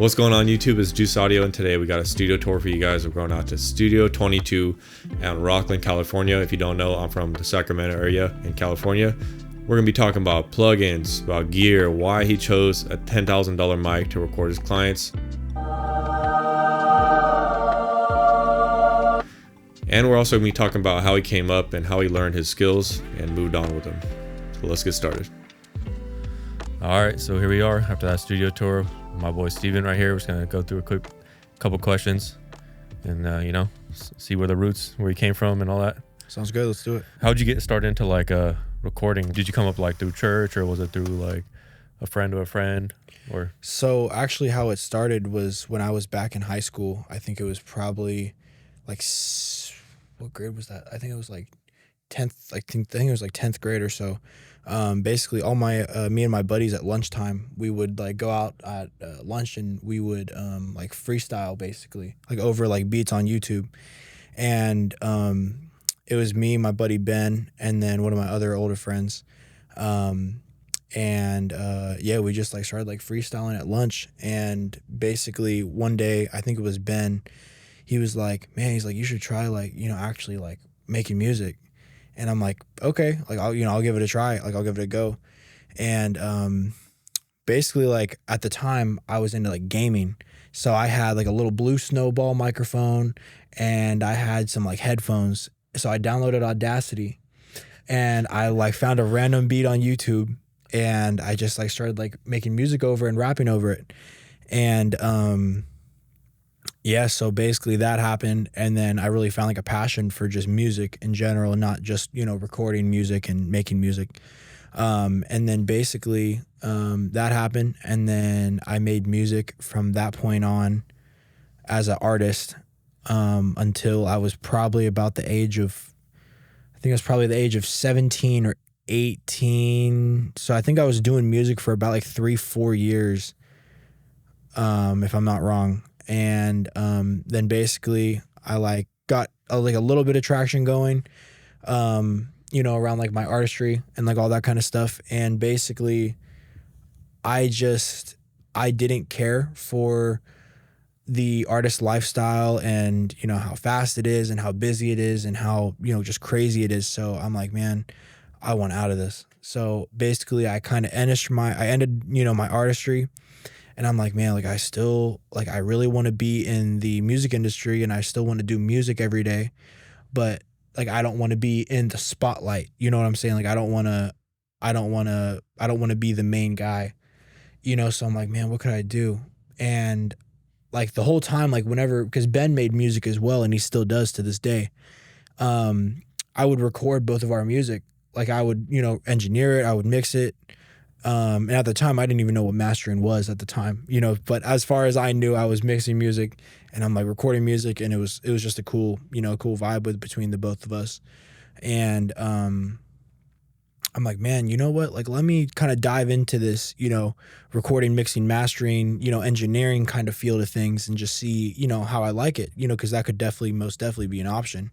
What's going on YouTube? It's Juice Audio, and today we got a studio tour for you guys. We're going out to Studio 22 out in Rockland, California. If you don't know, I'm from the Sacramento area in California. We're going to be talking about plugins, about gear, why he chose a $10,000 mic to record his clients. And we're also going to be talking about how he came up and how he learned his skills and moved on with them. So let's get started. All right, so here we are after that studio tour. My boy Steven right here. We're just going to go through a quick couple questions and, see where he came from and all that. Sounds good. Let's do it. How'd you get started into recording? Did you come up through church, or was it through a friend of a friend? Or So actually how it started was when I was back in high school. I think it was probably what grade was that? I think it was 10th. I think it was 10th grade or so. Basically all my me and my buddies at lunchtime, we would go out at lunch and we would freestyle basically over beats on YouTube. And it was me, my buddy Ben, and then one of my other older friends. We just started freestyling at lunch. And basically one day, I think it was Ben, he was you should try actually making music. And I'm like, okay, I'll give it a try. I'll give it a go. And basically at the time I was into gaming. So I had a little blue snowball microphone and I had some headphones. So I downloaded Audacity and I found a random beat on YouTube and I just started making music over and rapping over it. And so basically that happened, and then I really found a passion for just music in general, not just recording music and making music. And then basically that happened, and then I made music from that point on as an artist until I was probably about the age of, I think it was probably the age of 17 or 18. So I think I was doing music for about 3-4 years, if I'm not wrong. And then basically I got a little bit of traction going, around my artistry and all that kind of stuff. And basically I didn't care for the artist lifestyle and, how fast it is and how busy it is and how, just crazy it is. So I'm man, I want out of this. So basically I kind of ended my artistry. And I'm man, I still, I really want to be in the music industry and I still want to do music every day. But I don't want to be in the spotlight. You know what I'm saying? I don't want to be the main guy, So I'm man, what could I do? And the whole time, whenever, because Ben made music as well and he still does to this day, I would record both of our music. I would, engineer it, I would mix it. And at the time I didn't even know what mastering was at the time, but as far as I knew, I was mixing music and I'm recording music, and it was just a cool vibe between the both of us. And I'm man, you know what? Let me kind of dive into this, recording, mixing, mastering, engineering kind of field of things and just see, how I like it, because that could most definitely be an option.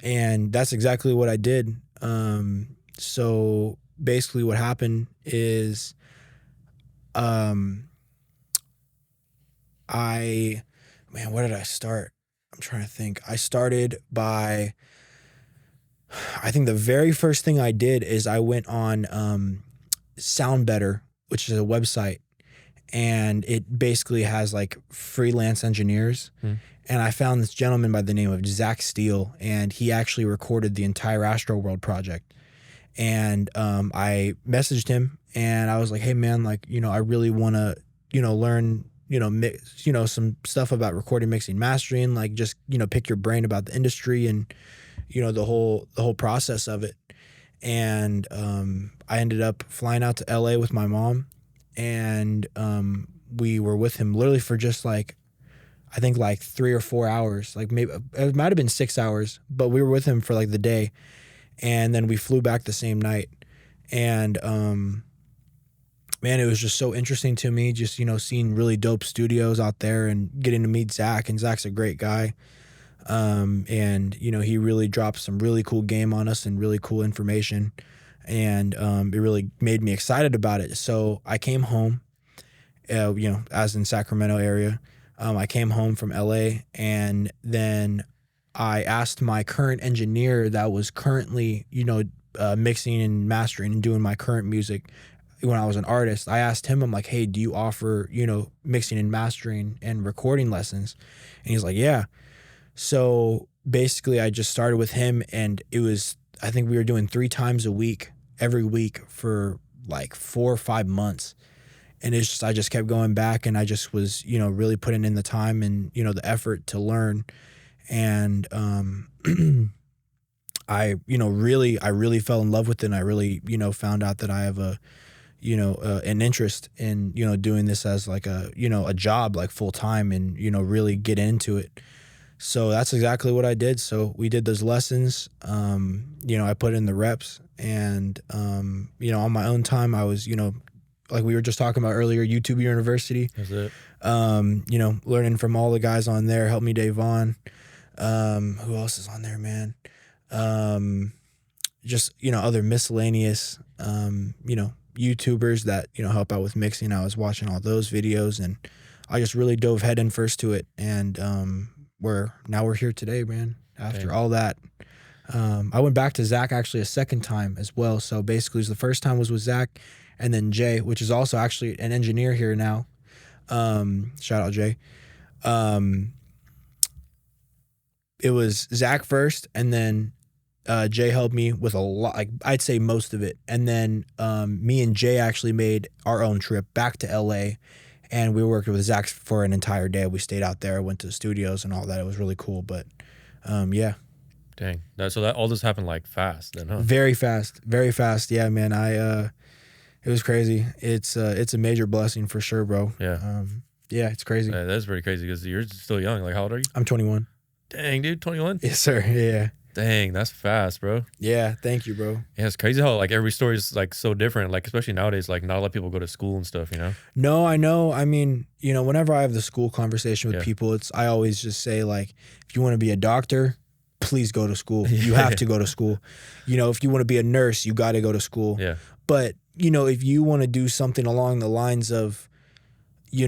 And that's exactly what I did. So basically what happened is where did I start? I'm trying to think. I started by, I think the very first thing I did is I went on Sound Better, which is a website, and it basically has freelance engineers. And I found this gentleman by the name of Zach Steele, and he actually recorded the entire Astroworld project. And I messaged him and I was hey man, I really want to, learn, mix, some stuff about recording, mixing, mastering, just, pick your brain about the industry and, the whole process of it. And I ended up flying out to LA with my mom, and we were with him literally for just I think 3 or 4 hours, maybe it might've been 6 hours, but we were with him for the day. And then we flew back the same night. And man, it was just so interesting to me, just, seeing really dope studios out there and getting to meet Zach. And Zach's a great guy. And, he really dropped some really cool game on us and really cool information. And it really made me excited about it. So I came home as in Sacramento area. I came home from LA, and then I asked my current engineer that was currently, mixing and mastering and doing my current music when I was an artist. I asked him, I'm like, hey, do you offer, mixing and mastering and recording lessons? And he's like, yeah. So basically I just started with him, and I think we were doing 3 times a week, every week for like 4 or 5 months. And I just kept going back, and I just was, really putting in the time and, the effort to learn. And I really fell in love with it. And I really, found out that I have an interest in, doing this as like a job, like full time, and, really get into it. So that's exactly what I did. So we did those lessons. I put in the reps, and, on my own time, I was, like we were just talking about earlier, YouTube University. That's it. Learning from all the guys on there. Help Me Dave Vaughn. Who else is on there, man? Just, other miscellaneous, YouTubers that, help out with mixing. I was watching all those videos, and I just really dove head in first to it. And we're here today, man, after all that. I went back to Zach actually a second time as well. So basically the first time was with Zach, and then Jay, which is also actually an engineer here now. Shout out Jay. It was Zach first, and then Jay helped me with a lot, like I'd say most of it. And then me and Jay actually made our own trip back to LA, and we worked with Zach for an entire day. We stayed out there, went to the studios and all that. It was really cool. But yeah. Dang. So that all this happened like fast then, huh? Very fast. Very fast. Yeah, man. It was crazy. It's a major blessing for sure, bro. Yeah. Yeah, it's crazy. That's pretty crazy because you're still young. Like, how old are you? I'm 21. Dang, dude, 21? Yes, sir. Yeah. Dang, that's fast, bro. Yeah, thank you, bro. Yeah, it's crazy how like every story is like so different. Like especially nowadays, like not a lot of people go to school and stuff, No, I know. I mean, whenever I have the school conversation with people, I always just say like, if you want to be a doctor, please go to school. You have to go to school. If you want to be a nurse, you got to go to school. Yeah. But, if you want to do something along the lines of, I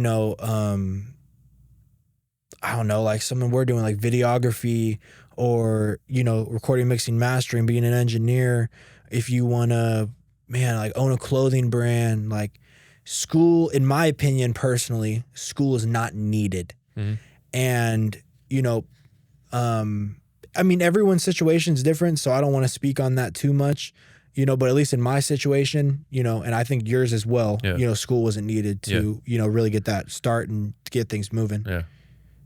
don't know, like something we're doing like videography or, recording, mixing, mastering, being an engineer. If you want to, man, like own a clothing brand, like school, in my opinion, personally, school is not needed. Mm-hmm. And, I mean, everyone's situation is different, so I don't want to speak on that too much, but at least in my situation, and I think yours as well, school wasn't needed to, really get that start and to get things moving. Yeah.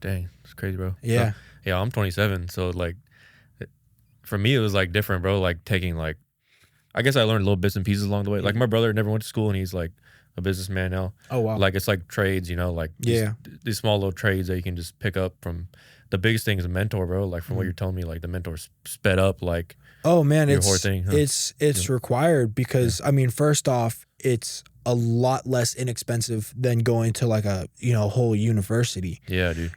Dang, it's crazy, bro. Yeah. So, yeah, I'm 27, so like for me it was like different, bro. Like taking like, I guess I learned little bits and pieces along the way. Like my brother never went to school, and he's like a businessman now. Oh wow. Like it's like trades, like these small little trades that you can just pick up from. The biggest thing is a mentor, bro. Like from what you're telling me, like the mentor sped up like. Oh man, it's whole thing, huh? it's required because I mean, first off, it's a lot less inexpensive than going to like a whole university. Yeah, dude.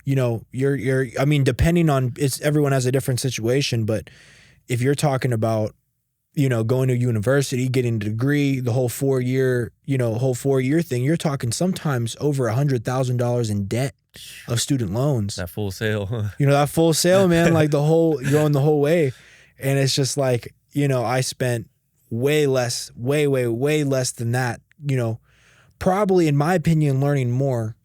You're I mean, depending on everyone has a different situation, but if you're talking about going to university, getting a degree, the whole 4-year thing, you're talking sometimes over $100,000 in debt of student loans. That full sale, huh? That full sale, man, like going the whole way. And it's just like, I spent way less than that, probably in my opinion, learning more,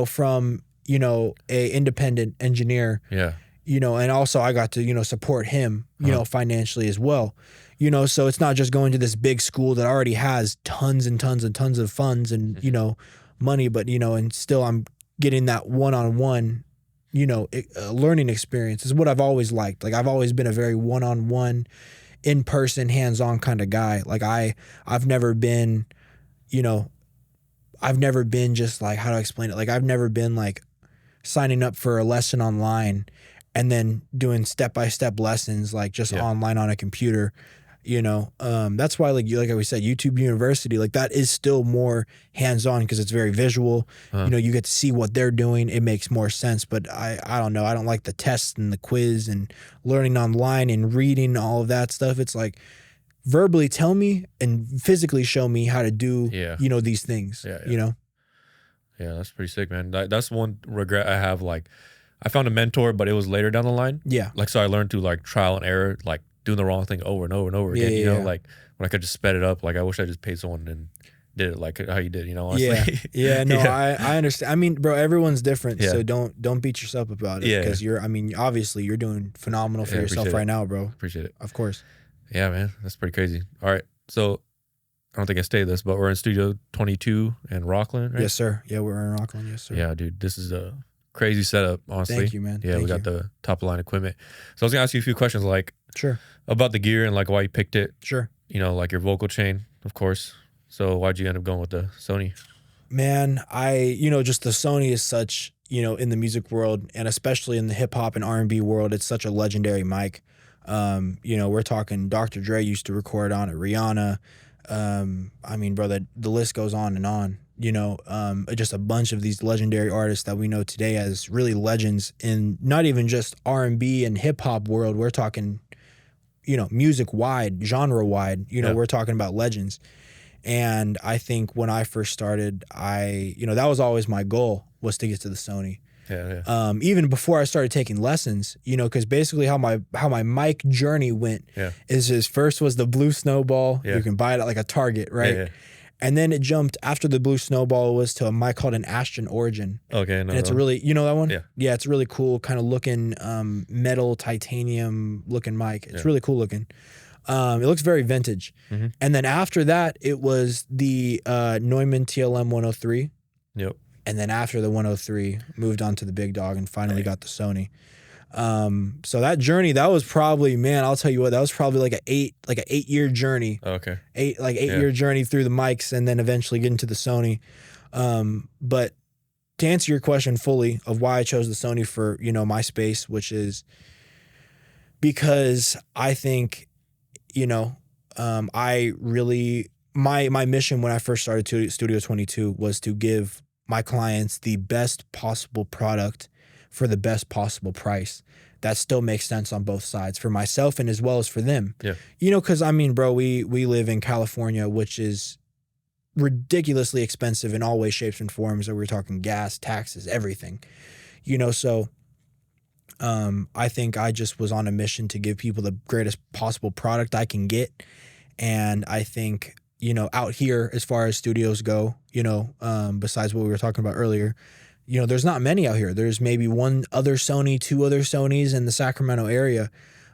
from, a independent engineer. Yeah. And also I got to, support him, financially as well. So it's not just going to this big school that already has tons and tons and tons of funds and, money, but, and still I'm getting that one-on-one, learning experience is what I've always liked. Like I've always been a very one-on-one, in-person, hands-on kind of guy. Like I've never been, just like, how do I explain it? Like I've never been like signing up for a lesson online and then doing step-by-step lessons, like just online on a computer. That's why like we said, YouTube University, like that is still more hands-on because it's very visual. You get to see what they're doing. It makes more sense. But I don't know. I don't like the tests and the quiz and learning online and reading all of that stuff. It's like verbally tell me and physically show me how to do, these things, Yeah, that's pretty sick, man. That's one regret I have. Like, I found a mentor, but it was later down the line. Yeah. Like, so I learned through like trial and error, like doing the wrong thing over and over and over again. Yeah, You know, yeah. like when I could just sped it up. Like, I wish I just paid someone and did it like how you did. You know, honestly. Yeah, yeah, no, Yeah. I understand. I mean, bro, everyone's different, Yeah. so don't beat yourself about it. Yeah. Because I mean, obviously you're doing phenomenal for Yeah, yourself appreciate right it. now, bro. Appreciate it. Of course. Yeah, man, that's pretty crazy. All right, so I don't think I stated this, but we're in Studio 22 in Rockland, right? Yes, sir. Yeah, we're in Rockland. Yes, sir. Yeah, dude, this is a crazy setup, honestly. Thank you, man. Yeah, we got the top line equipment. So I was gonna ask you a few questions, like Sure. about the gear and like why you picked it. Sure. You know, like your vocal chain, of course. So why'd you end up going with the Sony? Man, just the Sony is such, in the music world and especially in the hip hop and R&B world, it's such a legendary mic. We're talking Dr. Dre used to record on it, Rihanna. I mean, bro, the list goes on and on. Just a bunch of these legendary artists that we know today as really legends in not even just R&B and hip hop world. We're talking, music wide, genre wide. We're talking about legends. And I think when I first started, that was always my goal, was to get to the Sony. Yeah. Even before I started taking lessons, because basically how my mic journey went is first was the Blue Snowball. Yeah. You can buy it at like a Target, right? Yeah. And then it jumped after the Blue Snowball was to a mic called an Ashton Origin. Okay. And it's a really, that one? Yeah. Yeah, it's a really cool kind of looking metal titanium looking mic. It's really cool looking. It looks very vintage. Mm-hmm. And then after that, it was the Neumann TLM 103. Yep. And then after the 103, moved on to the big dog and finally got the Sony. So that journey, that was probably, man, I'll tell you what, that was probably like an 8-year journey. Okay. 8-year journey through the mics and then eventually getting to the Sony. But to answer your question fully of why I chose the Sony for, my space, which is because I think, I really, my mission when I first started Studio 22 was to give my clients the best possible product for the best possible price. That still makes sense on both sides for myself and as well as for them. Yeah. Because I mean, bro, we live in California, which is ridiculously expensive in all ways, shapes, and forms. We're talking gas, taxes, everything. So I think I just was on a mission to give people the greatest possible product I can get. And I think, out here, as far as studios go, besides what we were talking about earlier, there's not many out here. There's maybe one other Sony, 2 other Sonys in the Sacramento area.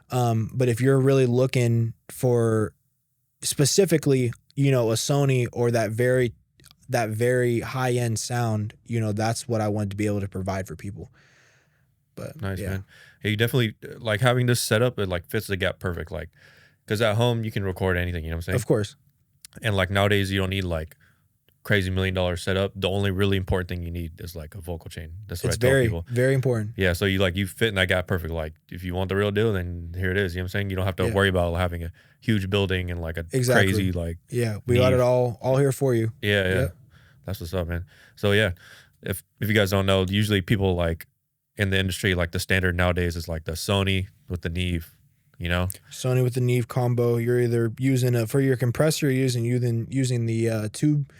But if you're really looking for specifically, a Sony or that very high end sound, that's what I wanted to be able to provide for people. But nice, man. Hey, you definitely like having this setup. It like fits the gap perfect. Like, because at home you can record anything. You know what I'm saying? Of course. And like nowadays you don't need like crazy $1 million setup. The only really important thing you need is like a vocal chain. That's what I tell people. Very important. Yeah. So you fit in that gap perfect. Like if you want the real deal, then here it is. You know what I'm saying? You don't have to worry about having a huge building and like a crazy like. Yeah, we got it all here for you. Yeah. That's what's up, man. So yeah, if you guys don't know, usually people like in the industry, like the standard nowadays is like the Sony with the Neve. Sony with the Neve combo. You're either using for your compressor, using the tube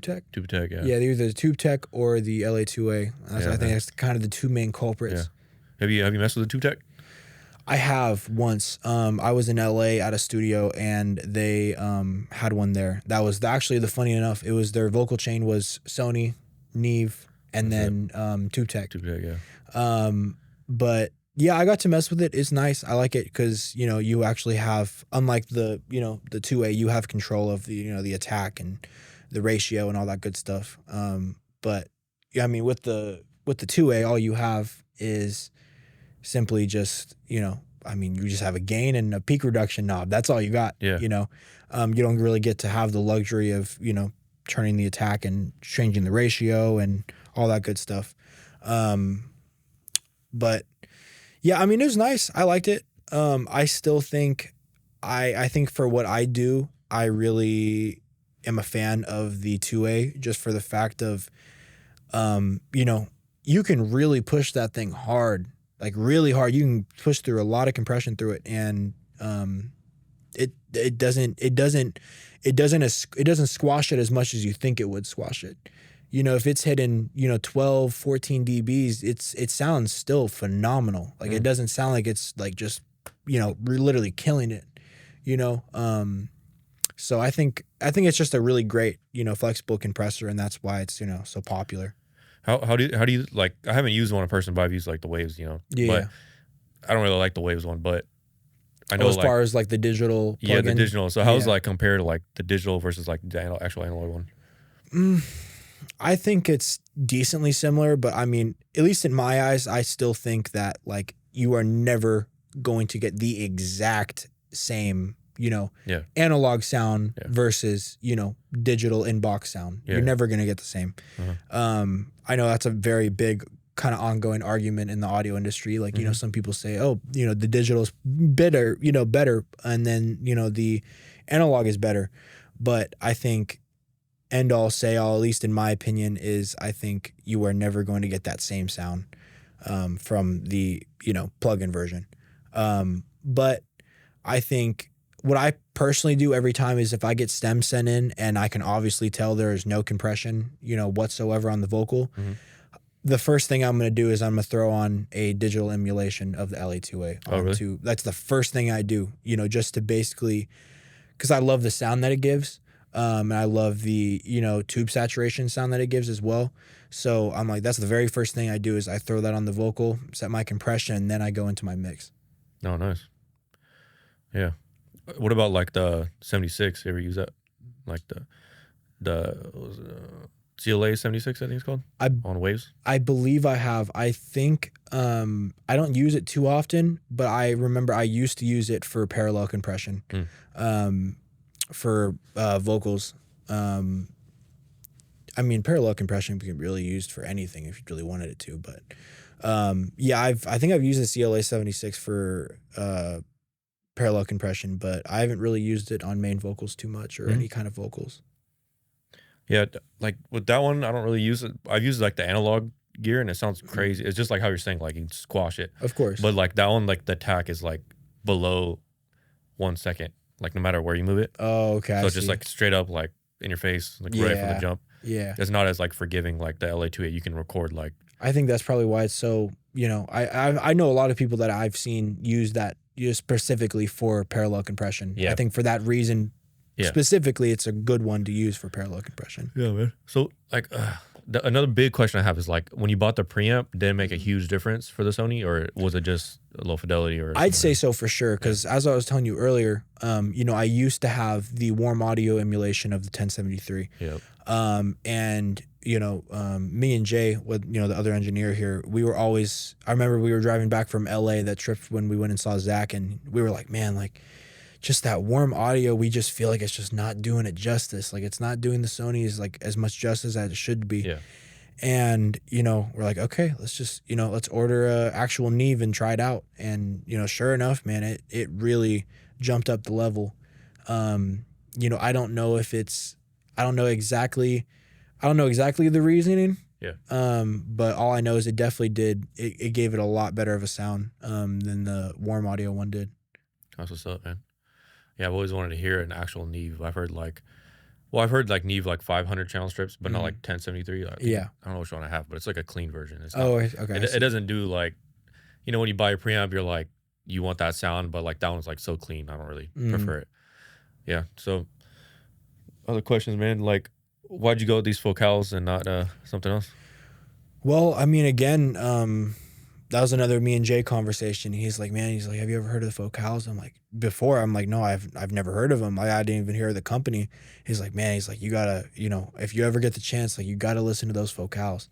tech. Tube tech, yeah. Yeah, either the tube tech or the LA2A. I think that's kind of the 2 main culprits. Yeah. Have you messed with the tube tech? I have once. I was in LA at a studio and they had one there. That was actually funny enough. It was their vocal chain was Sony, Neve, and then tube tech. Tube tech, yeah. But yeah, I got to mess with it. It's nice. I like it because, you actually have, unlike the 2A, you have control of the attack and the ratio and all that good stuff. But yeah, I mean, with the 2A, all you have is simply just, you just have a gain and a peak reduction knob. That's all you got. Yeah. You don't really get to have the luxury of, turning the attack and changing the ratio and all that good stuff. But yeah, I mean, it was nice. I liked it. I still think, I think for what I do, I really am a fan of the 2A just for the fact of, you can really push that thing hard, like really hard. You can push through a lot of compression through it, and doesn't squash it as much as you think it would squash it. You know, if it's hitting, 12, 14 dBs, it sounds still phenomenal. Like it doesn't sound like it's like just, literally killing it, So I think it's just a really great, flexible compressor, and that's why it's, so popular. How do you like, I haven't used one in person, but I've used like the Waves, Yeah. But I don't really like the Waves one, but I know as far as like the digital plugin? Yeah, the digital. So how's like compared to like the digital versus like the actual analog one? I think it's decently similar, but I mean, at least in my eyes, I still think that like you are never going to get the exact same, analog sound versus, digital inbox sound. You're never going to get the same. I know that's a very big kind of ongoing argument in the audio industry. Like, some people say, oh, the digital's better, and then, the analog is better. But I think end all say all, at least in my opinion, is I think you are never going to get that same sound from the, plug-in version. But I think what I personally do every time is if I get stems sent in and I can obviously tell there is no compression, whatsoever on the vocal, the first thing I'm going to do is I'm going to throw on a digital emulation of the LA2A. Oh, really? That's the first thing I do, just to basically, because I love the sound that it gives. And I love the, tube saturation sound that it gives as well. So I'm like, that's the very first thing I do is I throw that on the vocal, set my compression, and then I go into my mix. Oh, nice. Yeah. What about like the 76? You ever use that? Like the CLA 76, I think it's called, on Waves? I believe I have. I think I don't use it too often, but I remember I used to use it for parallel compression. For vocals. I mean, parallel compression can be really used for anything if you really wanted it to, but I think I've used the CLA 76 for parallel compression, but I haven't really used it on main vocals too much or any kind of vocals. Yeah, like with that one, I don't really use it. I've used like the analog gear and it sounds crazy. It's just like how you're saying, like you can squash it. Of course. But like that one, like the attack is like below 1 second. Like no matter where you move it. Oh, okay. So it's just like straight up, like in your face, like right from the jump. Yeah. It's not as like forgiving like the LA2A. You can record like. I think that's probably why it's so. I know a lot of people that I've seen use that specifically for parallel compression. Yeah. I think for that reason, specifically, it's a good one to use for parallel compression. Yeah, man. So like. Another big question I have is like when you bought the preamp, did it make a huge difference for the Sony, or was it just low fidelity? Or I'd say so for sure, because as I was telling you earlier, I used to have the warm audio emulation of the 1073. Yep. And me and Jay, with the other engineer here, we were always. I remember we were driving back from LA that trip when we went and saw Zach, and we were like, man, like. Just that warm audio, we just feel like it's just not doing it justice. Like it's not doing the Sony's like as much justice as it should be. Yeah. And, we're like, okay, let's just, let's order a actual Neve and try it out. And, sure enough, man, it really jumped up the level. I don't know exactly the reasoning. Yeah. But all I know is it definitely did. It gave it a lot better of a sound than the warm audio one did. That's what's up, man. Yeah, I've always wanted to hear an actual Neve. I've heard like Neve like 500 channel strips, but not like 1073. I don't know which one I have, but it's like a clean version. It's not, okay. It doesn't do like, when you buy a preamp, you're like, you want that sound, but like that one's like so clean. I don't really prefer it. Yeah. So other questions, man. Like, why'd you go with these focals and not something else? Well, I mean, again, that was another me and Jay conversation. He's like, have you ever heard of the focals? I'm like, no, I've never heard of them. I didn't even hear of the company. He's like, you gotta, if you ever get the chance, like you gotta listen to those focals.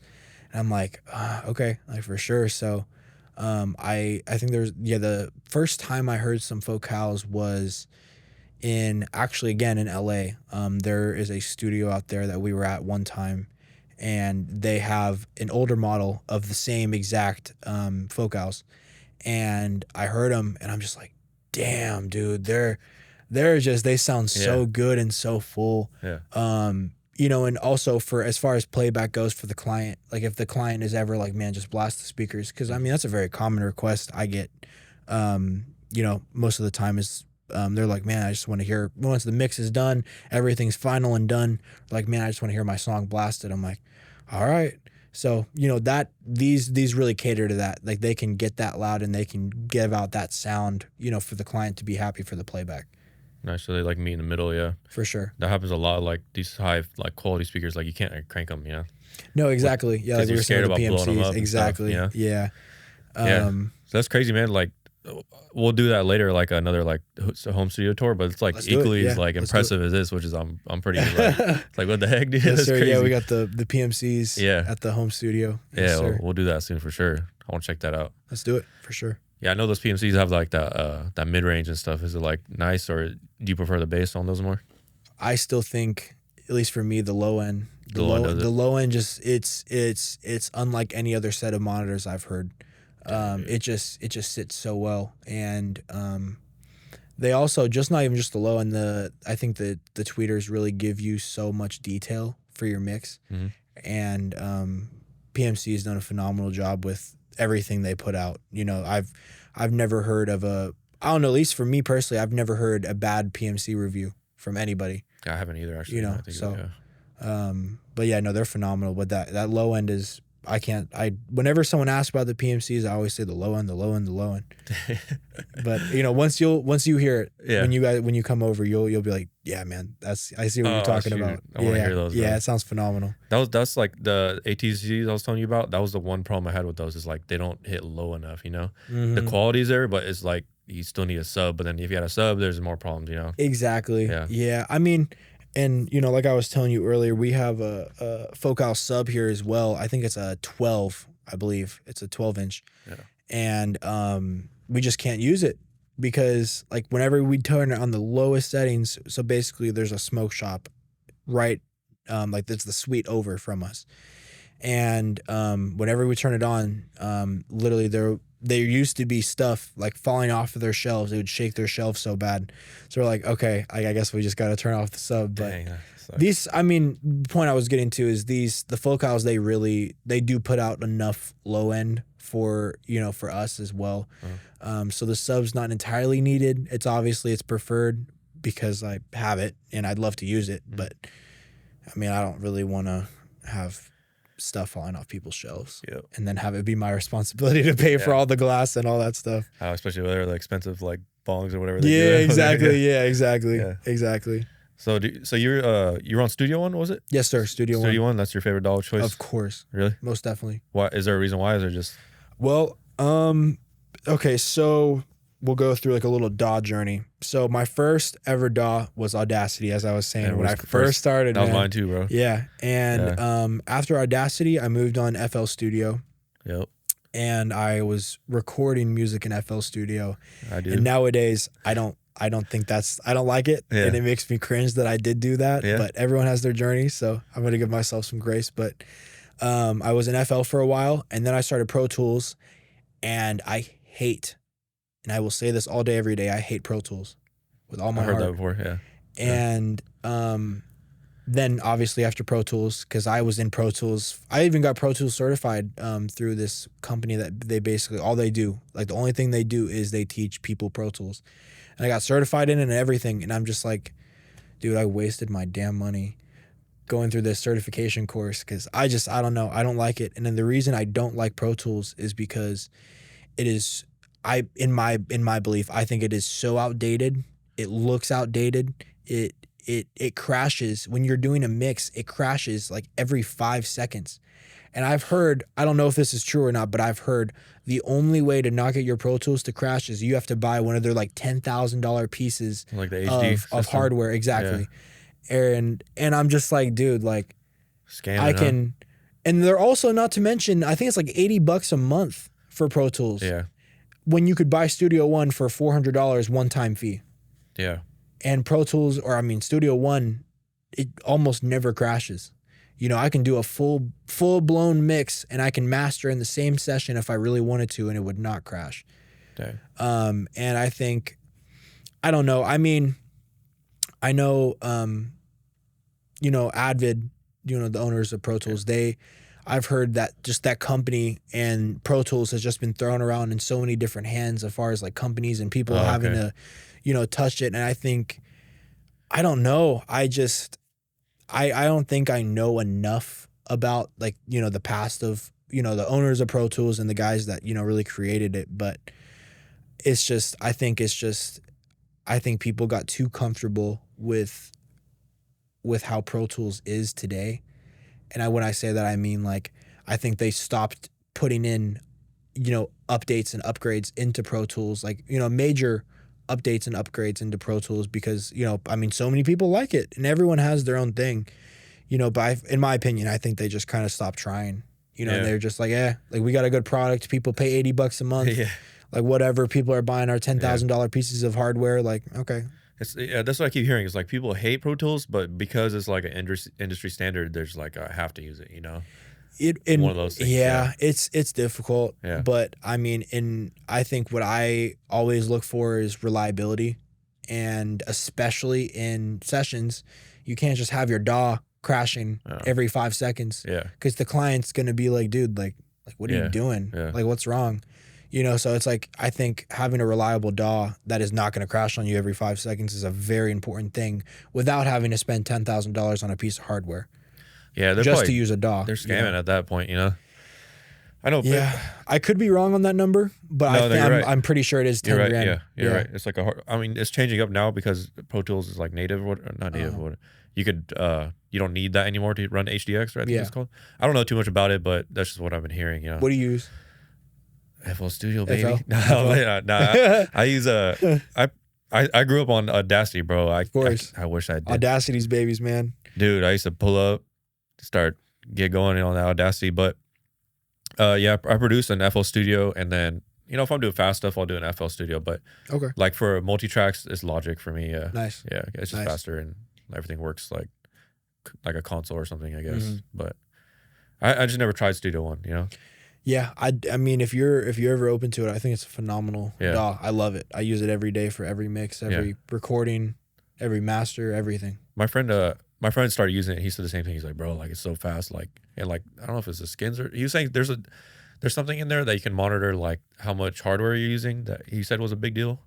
And I'm like, okay, like for sure. So, I think the first time I heard some focals was actually again in LA. There is a studio out there that we were at one time, and they have an older model of the same exact focals, and I heard them, and I'm just like, damn, dude, they sound so good and so full. Yeah. And also for as far as playback goes for the client, like if the client is ever like, man, just blast the speakers, because I mean that's a very common request I get. Most of the time is they're like, man, I just want to hear, once the mix is done, everything's final and done, like, man, I just want to hear my song blasted. I'm like, all right. So, you know, that these really cater to that. Like, they can get that loud and they can give out that sound, you know, for the client to be happy for the playback. Nice. So they like meet in the middle, yeah. For sure. That happens a lot. Like these high, like quality speakers, like you can't like, crank them, you know. No, exactly. Yeah, like we were saying with the PMCs. Exactly. Stuff, yeah. So that's crazy, man. Like, we'll do that later, like another like home studio tour, but it's like equally as like impressive as this, which is I'm pretty like, it's like what the heck, dude? Yes, that's sir. crazy. Yeah, we got the PMCs at the home studio. Yes, yeah, we'll do that soon for sure. I want to check that out. Let's do it for sure. Yeah, I know those PMCs have like that mid range and stuff. Is it like nice, or do you prefer the bass on those more? I still think, at least for me, the low end, the low end, just it's unlike any other set of monitors I've heard. It just sits so well, and they also just not even just the low end. I think the tweeters really give you so much detail for your mix, and PMC has done a phenomenal job with everything they put out. You know, I've never heard of I don't know, at least for me personally, I've never heard a bad PMC review from anybody. I haven't either, actually. You know, but yeah, no, they're phenomenal. But that low end is, whenever someone asks about the PMCs, I always say the low end, the low end, the low end. But you know, once you hear it, when you come over, you'll be like, yeah, man, I see what you're talking about. I want to hear those. Yeah, it sounds phenomenal. That's like the ATCs I was telling you about. That was the one problem I had with those, is like they don't hit low enough. You know, the quality's there, but it's like you still need a sub. But then if you had a sub, there's more problems. You know. Exactly. Yeah. I mean. And, you know, like I was telling you earlier, we have a Focal sub here as well. I think it's a 12, I believe. It's a 12-inch. Yeah. And we just can't use it because, like, whenever we turn it on the lowest settings, so basically there's a smoke shop right, like that's the suite over from us. And whenever we turn it on, literally there used to be stuff like falling off of their shelves. It would shake their shelves so bad. So we're like, okay, I guess we just got to turn off the sub. But the point I was getting to is the Focals, they do put out enough low end for us as well. So the sub's not entirely needed. It's preferred because I have it and I'd love to use it. But I mean, I don't really want to have stuff falling off people's shelves and then have it be my responsibility to pay for all the glass and all that stuff. Especially with the expensive like bongs or whatever. Exactly. Exactly. So you're on Studio One, was it? Yes, sir. Studio One. That's your favorite dollar choice? Of course. Really? Most definitely. Why? Is there a reason why? Is there just? Well, okay. So we'll go through like a little DAW journey. So my first ever DAW was Audacity, as I was saying when I first started. That was mine too, bro. Yeah, and after Audacity, I moved on FL Studio. Yep. And I was recording music in FL Studio. I do. And nowadays, I don't like it, and it makes me cringe that I did do that. But everyone has their journey, so I'm gonna give myself some grace. But I was in FL for a while, and then I started Pro Tools, and and I will say this all day, every day, I hate Pro Tools with all my heart. I heard that before, yeah. And then obviously after Pro Tools, because I was in Pro Tools, I even got Pro Tools certified through this company that they basically, all they do, like the only thing they do is they teach people Pro Tools. And I got certified in it and everything, and I'm just like, dude, I wasted my damn money going through this certification course because I don't know, I don't like it. And then the reason I don't like Pro Tools is because it is... in my belief, I think it is so outdated. It looks outdated. It crashes when you're doing a mix. It crashes like every 5 seconds. And I've heard, I don't know if this is true or not, but I've heard the only way to not get your Pro Tools to crash is you have to buy one of their like $10,000 pieces like the HD of hardware. Exactly. Yeah. And I'm just like, dude, like Scamming, and they're also, not to mention, I think it's like $80 a month for Pro Tools. Yeah. When you could buy Studio One for $400 one-time fee. Yeah. And Pro Tools, Studio One, it almost never crashes. You know, I can do a full-blown mix and I can master in the same session if I really wanted to, and it would not crash. Okay. And I think, I don't know. I mean, I know, Advid, the owners of Pro Tools, I've heard that just that company and Pro Tools has just been thrown around in so many different hands as far as like companies and people having to, touched it. And I think, I don't know. I don't think I know enough about like, the past of, the owners of Pro Tools and the guys that, really created it. But I think people got too comfortable with how Pro Tools is today. And when I say that, I mean, like, I think they stopped putting in, updates and upgrades into Pro Tools, like, major updates and upgrades into Pro Tools because, so many people like it and everyone has their own thing, but in my opinion, I think they just kind of stopped trying, and they're just like, like we got a good product. People pay $80 a month. Like whatever. People are buying our $10,000 pieces of hardware. Like, okay. That's what I keep hearing. It's like people hate Pro Tools, but because it's like an industry standard, there's like I have to use it. One of those things. Yeah, it's difficult. Yeah. But I mean, I think what I always look for is reliability, and especially in sessions, you can't just have your DAW crashing every 5 seconds. Yeah. Because the client's gonna be like, dude, like what are you doing? Yeah. Like what's wrong? So it's like, I think having a reliable DAW that is not going to crash on you every 5 seconds is a very important thing without having to spend $10,000 on a piece of hardware. Yeah, they're just to use a DAW. They're scamming at that point, I know. Yeah, I could be wrong on that number, but I'm pretty sure it is 10 right, grand. Yeah, you're right. It's like it's changing up now because Pro Tools is like native, not native. You could, you don't need that anymore to run HDX, right? I think it's called. I don't know too much about it, but that's just what I've been hearing. What do you use? FL Studio, baby. No, I use I grew up on Audacity, bro. Of course. I wish I did. Audacity's babies, man. Dude, I used to pull up, get going on the Audacity, but I produce in FL Studio, and then if I'm doing fast stuff, I'll do an FL Studio. But like for multi-tracks, it's Logic for me. Nice. Yeah, it's just faster and everything works like a console or something, I guess. Mm-hmm. But I just never tried Studio One, Yeah, I mean, if you're ever open to it, I think it's a phenomenal DAW. I love it. I use it every day for every mix, every recording, every master, everything. My friend started using it. He said the same thing. He's like, bro, like it's so fast, like, and like I don't know if it's the skins or he was saying there's something in there that you can monitor like how much hardware you're using that he said was a big deal.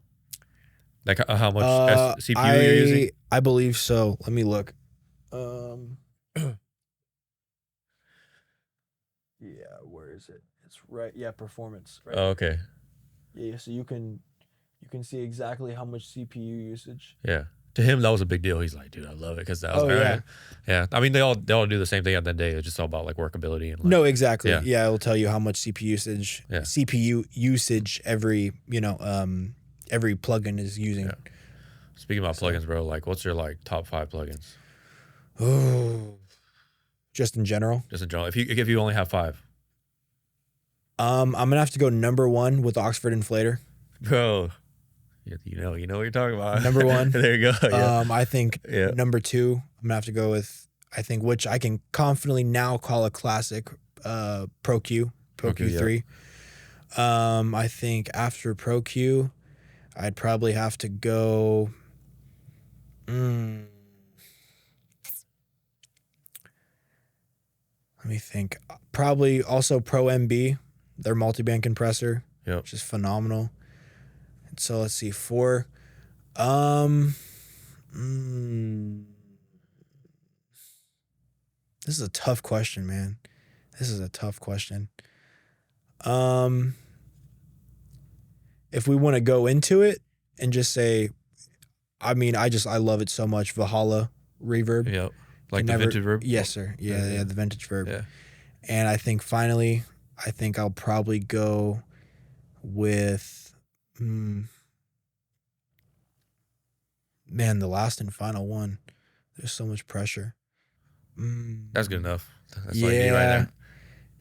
Like how much CPU you're using. I believe so. Let me look. Yeah, where is it? It's right. Yeah, performance. Right. Oh, okay. Yeah, so you can see exactly how much CPU usage. Yeah. To him, that was a big deal. He's like, dude, I love it because that was yeah. I mean, they all do the same thing at the end of the day. It's just all about like workability and like, no, exactly. Yeah, it'll tell you how much CPU usage every every plugin is using. Yeah. Speaking about plugins, bro, like what's your like top 5 plugins? Oh. Just in general? Just in general. If you only have 5. I'm gonna have to go number 1 with Oxford Inflator. Bro, you know what you're talking about. Number 1. There you go. Yeah. I think number 2, I'm gonna have to go with which I can confidently now call a classic, Pro Q 3. I think after Pro Q, I'd probably have to go. Let me think. Probably also Pro MB, their multiband compressor, which is phenomenal. And so let's see, 4. This is a tough question, man. This is a tough question. If we want to go into it and just say, I mean, I love it so much. Valhalla reverb. Yep. Like the vintage verb? Yes, sir. Yeah, the vintage verb. Yeah. And I think finally, I'll probably go with, the last and final one. There's so much pressure. That's good enough. That's like me right there.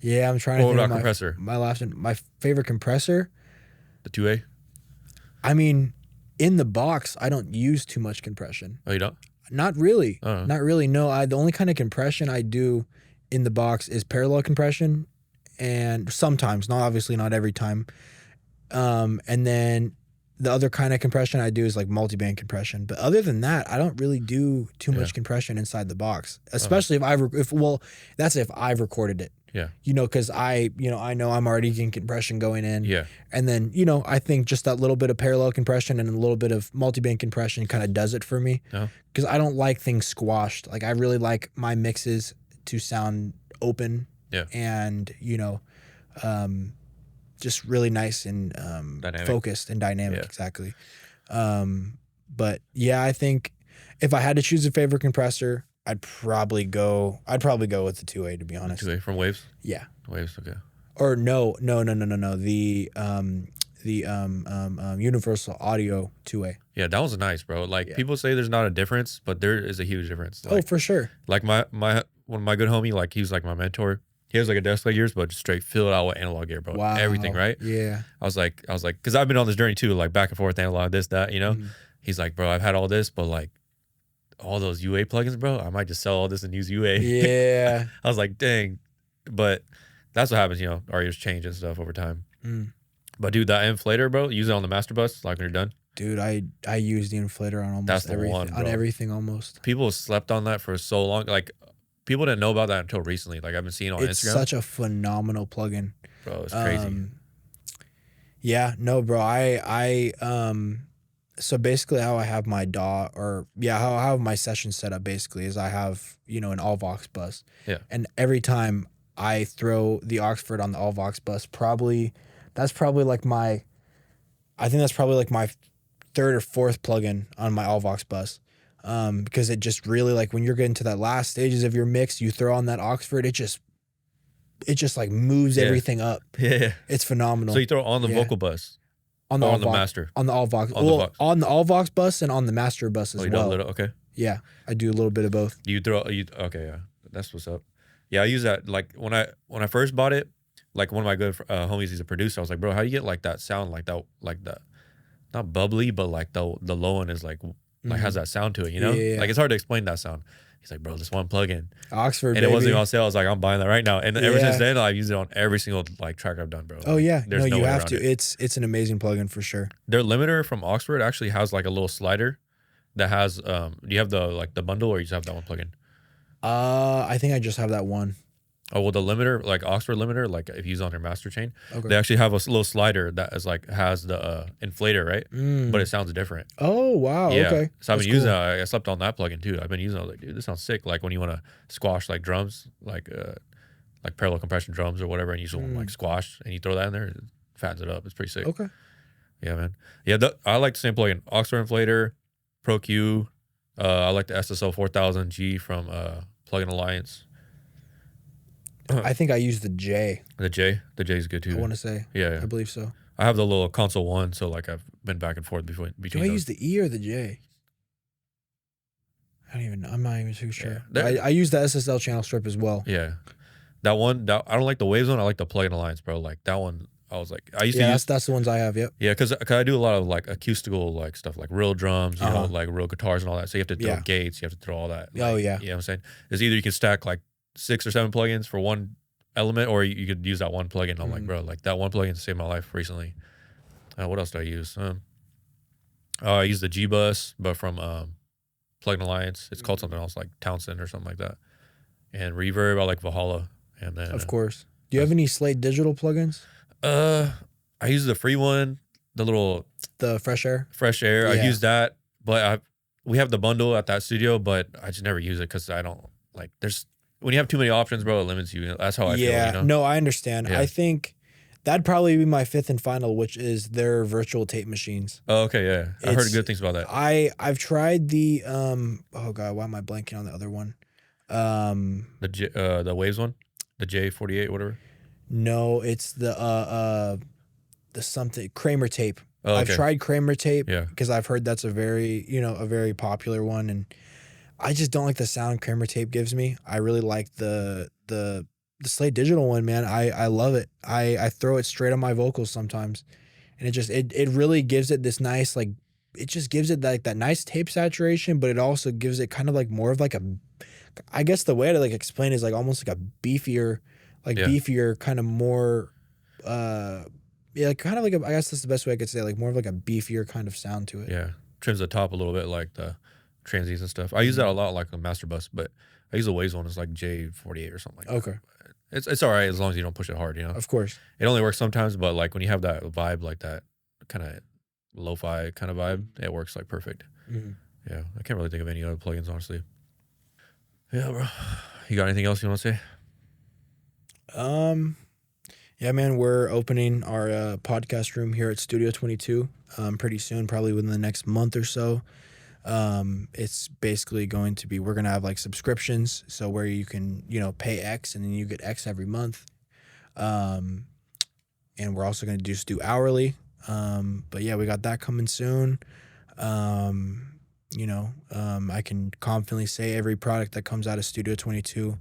Yeah, I'm trying to think about compressor? My favorite compressor? The 2A? I mean, in the box, I don't use too much compression. Oh, you don't? Not really. Not really. No, the only kind of compression I do in the box is parallel compression, and sometimes, not every time. And then the other kind of compression I do is like multi-band compression. But other than that, I don't really do too much compression inside the box, especially that's if I've recorded it. Yeah. You know, because I know I'm already getting compression going in. Yeah. And then, you know, I think just that little bit of parallel compression and a little bit of multi-band compression kind of does it for me. Because I don't like things squashed. Like, I really like my mixes to sound open. Yeah. And, you know, just really nice and focused and dynamic. Exactly. But yeah, I think if I had to choose a favorite compressor, I'd probably go with the 2A, to be honest. 2A from Waves? Yeah. Waves, okay. Or no. The Universal Audio 2A. Yeah, that was nice, bro. Like, people say there's not a difference, but there is a huge difference. Like, for sure. Like one of my good homie, like, he was like my mentor. He has like a desk like yours, but just straight filled out with analog gear, bro. Wow. Everything, right? Yeah. I was like, because I've been on this journey too, like back and forth analog, this, that, you know? He's like, bro, I've had all this, but like all those UA plugins, bro, I might just sell all this and use UA. Yeah. I was like, dang. But that's what happens, you know, our ears change and stuff over time. But dude, that inflator, bro, use it on the master bus, like when you're done. Dude, I use the inflator on almost everything. On everything almost. People slept on that for so long. Like, people didn't know about that until recently. Like, I've been seeing on Instagram. It's such a phenomenal plugin. Bro, it's crazy. Yeah, no, bro. So basically how I have my DAW how I have my session set up basically is I have, you know, an all-Vox bus. Yeah. And every time I throw the Oxford on the all-Vox bus, that's probably like my third or fourth plugin on my all-Vox bus. Because it just really, like, when you're getting to that last stages of your mix, you throw on that Oxford, it just like moves everything up. Yeah. It's phenomenal. So you throw it on the vocal bus? On the master? On the all-Vox. On the all-Vox bus and on the master bus as well. Okay. Yeah, I do a little bit of both. Okay, yeah. That's what's up. Yeah, I use that, like, when I first bought it, like, one of my good homies, he's a producer. I was like, bro, how do you get, like, that sound, like that, not bubbly, but, like, the low one is, like has that sound to it, you know? Yeah. Like, it's hard to explain that sound. He's like, bro, this one plugin. Oxford, and baby. It wasn't even on sale. I was like, I'm buying that right now. And ever since then, I've used it on every single, like, track I've done, bro. Oh, yeah. There's no you way have around to. it. It's an amazing plugin for sure. Their limiter from Oxford actually has, like, a little slider that has, do you have the bundle, or you just have that one plugin? I think I just have that one. Oh, well, the limiter, like Oxford limiter, like if you use on your master chain, Okay. they actually have a little slider that is like has the inflator, right? But it sounds different. Oh, wow. Yeah. Okay. So I've been using that. I slept on that plugin too. I've been using it. I was like, dude, this sounds sick. Like when you want to squash like drums, like parallel compression drums or whatever, and you just want like squash and you throw that in there, it fattens it up. It's pretty sick. Okay. Yeah, man. Yeah, I like the same plugin. Oxford inflator, Pro Q. I like the SSL 4000G from Plugin Alliance. I think I use the J. The J is good too. I want to say. Yeah. I believe so. I have the little console one, so like I've been back and forth between Do I use the E or the J? I'm not even too sure. Yeah. I use the SSL channel strip as well. Yeah. That one, I don't like the Waves one. I like the Plugin Alliance, bro. Like that one, I was like, I used to use. That's the ones I have. Yep. Yeah, because I do a lot of like acoustical like stuff, like real drums, you know, like real guitars and all that. So you have to throw gates, you have to throw all that. Like, oh yeah. You know what I'm saying? It's either you can stack like 6 or 7 plugins for one element, or you could use that one plugin. I'm like, bro, like that one plugin saved my life recently. What else do I use? I use the G Bus, but from Plugin Alliance. It's called something else, like Townsend or something like that. And Reverb, I like Valhalla. And then of course. Do you have any Slate digital plugins? I use the free one, the Fresh Air. Yeah. I use that, but we have the bundle at that studio, but I just never use it because I don't like. When you have too many options, bro, it limits you. That's how I feel. You know? No, I understand. Yeah. I think that'd probably be my fifth and final, which is their virtual tape machines. Oh, okay, yeah. I've heard good things about that. I've tried the oh god, why am I blanking on the other one? The Waves one, the J48, whatever. No, it's the something Kramer tape. Oh, okay. I've tried Kramer tape because Yeah. I've heard that's a very popular one, and I just don't like the sound Kramer tape gives me. I really like the Slate digital one, man. I love it. I throw it straight on my vocals sometimes, and it really gives it this nice, like, it just gives it like that nice tape saturation, but it also gives it kind of like more of like I guess the way to like explain it is like almost like a beefier kind of more Yeah, kind of like I guess that's the best way I could say, like more of like a beefier kind of sound to it. Yeah, trims the top a little bit, like the transies and stuff. I use that a lot, like a master bus, but I use a Waves one. It's like J48 or something like that. Okay. It's all right as long as you don't push it hard, you know. Of course. It only works sometimes, but like when you have that vibe, like that kind of lo-fi kind of vibe, it works like perfect. Yeah, I can't really think of any other plugins, honestly. Yeah, bro. You got anything else you want to say? Yeah, man, we're opening our podcast room here at Studio 22 pretty soon, probably within the next month or so. It's basically going to be, we're going to have like subscriptions, so where you can, you know, pay X and then you get X every month. And we're also going to just do hourly. But yeah, we got that coming soon. You know, I can confidently say every product that comes out of Studio 22,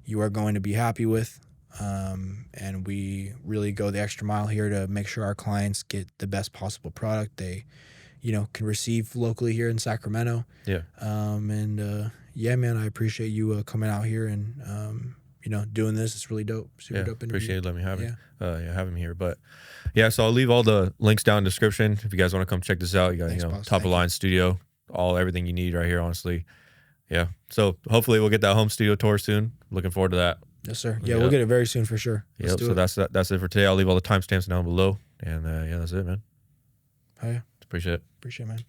you are going to be happy with. And we really go the extra mile here to make sure our clients get the best possible product they, you know, can receive locally here in Sacramento. Yeah. Yeah, man, I appreciate you coming out here and, you know, doing this. It's really dope. Super dope interview. Appreciate it. Let me have it. Having me here. But yeah, so I'll leave all the links down in the description. If you guys want to come check this out, you got, Thanks, you know, boss. top of the line studio, everything you need right here, honestly. Yeah. So hopefully we'll get that home studio tour soon. Looking forward to that. Yes, sir. Yeah, we'll get it very soon for sure. Yep. So that's it for today. I'll leave all the timestamps down below. And yeah, that's it, man. Oh, yeah. Appreciate it. Appreciate it, man.